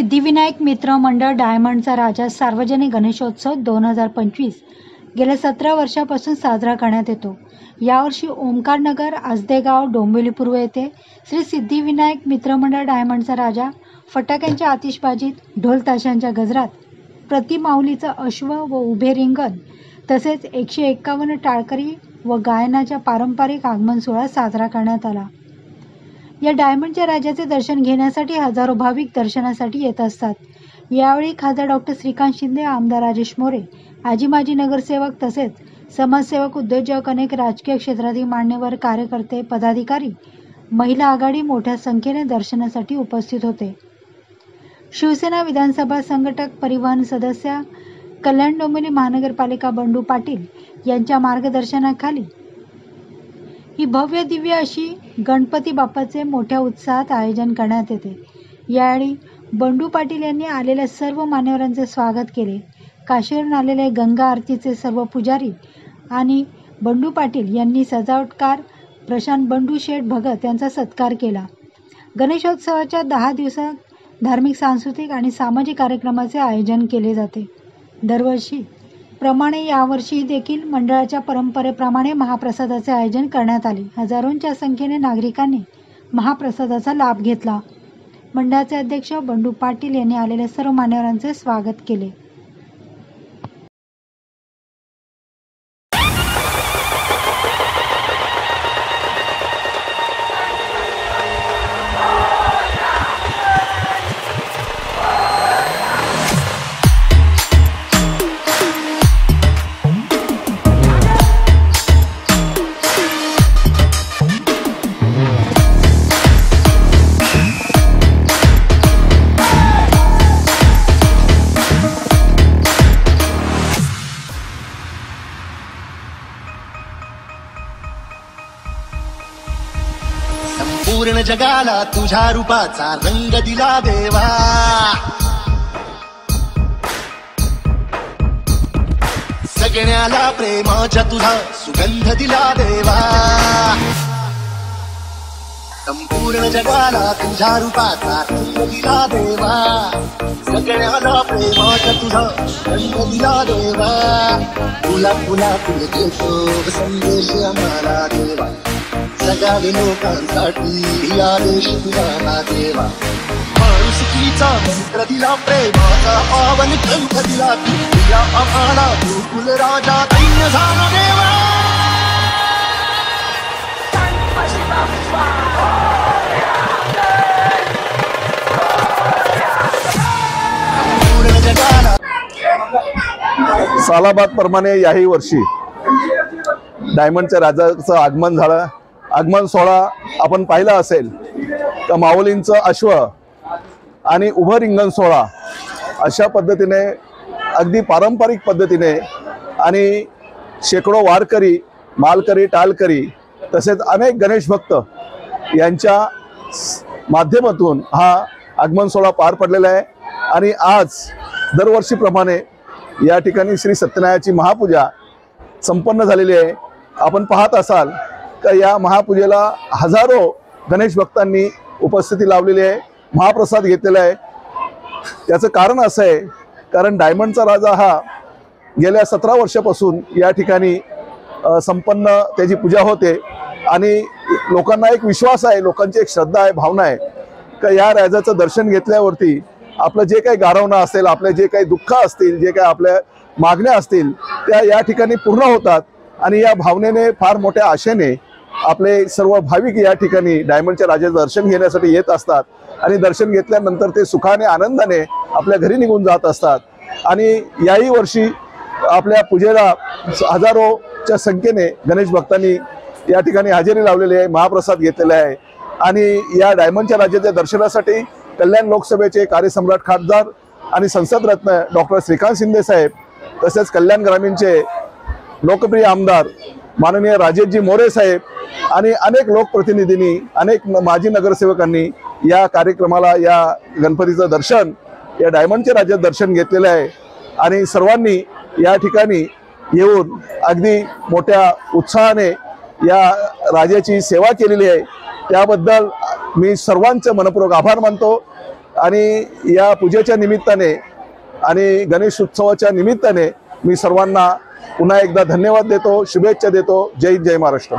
सिद्धिविनायक मित्र मंडळ डायमंडचा राजा सार्वजनिक गणेशोत्सव 2025 गेल्या 17 वर्षापासून साजरा करण्यात येतो। यावर्षी ओमकारनगर, आजदेगाव, डोंबिवली पूर्व येथे श्री सिद्धिविनायक मित्र मंडळ डायमंडचा राजा फटाक्यांच्या आतिषबाजीत, ढोल ताशांच्या गजरात, प्रतिमाऊलीचं अश्व व उभे रिंगण तसेच 151 टाळकरी व गायनाच्या पारंपरिक आगमन सोहळा साजरा करण्यात आला। या डायमंडच्या राजाचे दर्शन घेण्यासाठी हजारो भाविक दर्शनासाठी येत असतात। यावेळी खासदार डॉक्टर श्रीकांत शिंदे, आमदार राजेश मोरे, आजी माजी नगरसेवक तसेच समाजसेवक, उद्योजक, अनेक राजकीय क्षेत्रातील मान्यवर, कार्यकर्ते, पदाधिकारी, महिला आघाडी मोठ्या संख्येने दर्शनासाठी उपस्थित होते। शिवसेना विधानसभा संघटक, परिवहन सदस्य, कल्याण डोंबिवली महानगरपालिका बंडू पाटील यांच्या मार्गदर्शनाखाली ही भव्य दिव्य अशी गणपती बाप्पाचे मोठ्या उत्साहात आयोजन करण्यात येते। यावेळी बंडू पाटील यांनी आलेल्या सर्व मान्यवरांचे स्वागत केले। काशीवरून आलेले गंगा आरतीचे सर्व पुजारी आणि बंडू पाटील यांनी सजावटकार प्रशांत बंडू शेठ भगत यांचा सत्कार केला। गणेशोत्सवाच्या 10 दिवसात धार्मिक, सांस्कृतिक आणि सामाजिक कार्यक्रमाचे आयोजन केले जाते। दरवर्षी प्रमाणे यावर्षी देखील मंडळाच्या परंपरेप्रमाणे महाप्रसादाचे आयोजन करण्यात आले। हजारोंच्या संख्येने नागरिकांनी महाप्रसादाचा लाभ घेतला। मंडळाचे अध्यक्ष बंडू पाटील यांनी आलेल्या सर्व मान्यवरांचे स्वागत केले। पूर्ण जगाला तुझ्या रूपाचा रंग दिला देवा, सगळ्याला प्रेमाच्या तुझा सुगंध दिला देवा। संपूर्ण जगाला तुझ्या रूपाचा रंग दिला देवा, सगळ्याला प्रेमाच्या तुझा सुगंध दिला देवा। तुला तुला तुला देतो संदेश आम्हाला देवा, सगळ्या लोकांसाठी आदेश तुझा देवा। माणुसकीचा मंत्र दिला, प्रेमाचा पावन ग्रंथ दिला, तुझ्या आम्हाला गोकुल राजा दैन्य झाला देवा। सालाबाद प्रमाणे याही वर्षी डायमंडच्या राजाचं आगमन झालं। आगमन सोहळा आपण पाहिला असेल तर माऊलींचं अश्व आणि उभं रिंगण सोहळा अशा पद्धतीने अगदी पारंपरिक पद्धतीने आणि शेकडो वारकरी, मालकरी, टालकरी तसेच अनेक गणेश भक्त यांच्या माध्यमातून हा आगमन सोहळा पार पडलेला आहे। आणि आज दरवर्षीप्रमाणे या ठिकाणी श्री सत्यनारायणाची महापूजा संपन्न झालेली आहे। आपण पाहत असाल का या महापूजेला हजारो गणेश भक्तांनी उपस्थिती लावलेली आहे, महाप्रसाद घेतलेला आहे। याचं कारण असं आहे कारण डायमंडचा राजा हा गेल्या 17 वर्षापासून या ठिकाणी संपन्न त्याची पूजा होते आणि लोकांना एक विश्वास आहे, लोकांची एक श्रद्धा आहे, भावना आहे का या राजाचं दर्शन घेतल्यावरती आपलं जे काही गारवणं असेल, आपले जे काही दुःख असतील, जे काही आपल्या मागण्या असतील त्या या ठिकाणी पूर्ण होतात। आणि या भावनेने, फार मोठ्या आशेने आपले सर्व भाविक या ठिकाणी डायमंडच्या राजाचं दर्शन घेण्यासाठी येत असतात आणि दर्शन घेतल्यानंतर ते सुखाने, आनंदाने आपल्या घरी निघून जात असतात। आणि याही वर्षी आपल्या पूजेला हजारोच्या संख्येने गणेश भक्तांनी या ठिकाणी हजेरी लावलेली आहे, महाप्रसाद घेतलेला आहे। आणि या डायमंडच्या राजाच्या दर्शनासाठी कल्याण लोकसभेचे कार्यसम्राट खासदार आणि संसद रत्न डॉक्टर श्रीकांत शिंदे साहेब तसेच कल्याण ग्रामीणचे लोकप्रिय आमदार माननीय राजेशजी मोरे साहेब आणि अनेक लोकप्रतिनिधींनी, अनेक माजी नगरसेवकांनी या कार्यक्रमाला, या गणपतीचं दर्शन, या डायमंडच्या राजाचं दर्शन घेतलेलं आहे। आणि सर्वांनी या ठिकाणी येऊन अगदी मोठ्या उत्साहाने या राजाची सेवा केलेली आहे। त्याबद्दल मी सर्वांचे मनपूर्वक आभार मानतो। आणि या पूजेच्या निमित्ताने आणि गणेश उत्सवाच्या निमित्ताने मी सर्वांना पुन्हा एकदा धन्यवाद देतो, शुभेच्छा देतो. जय हिंद, जय महाराष्ट्र.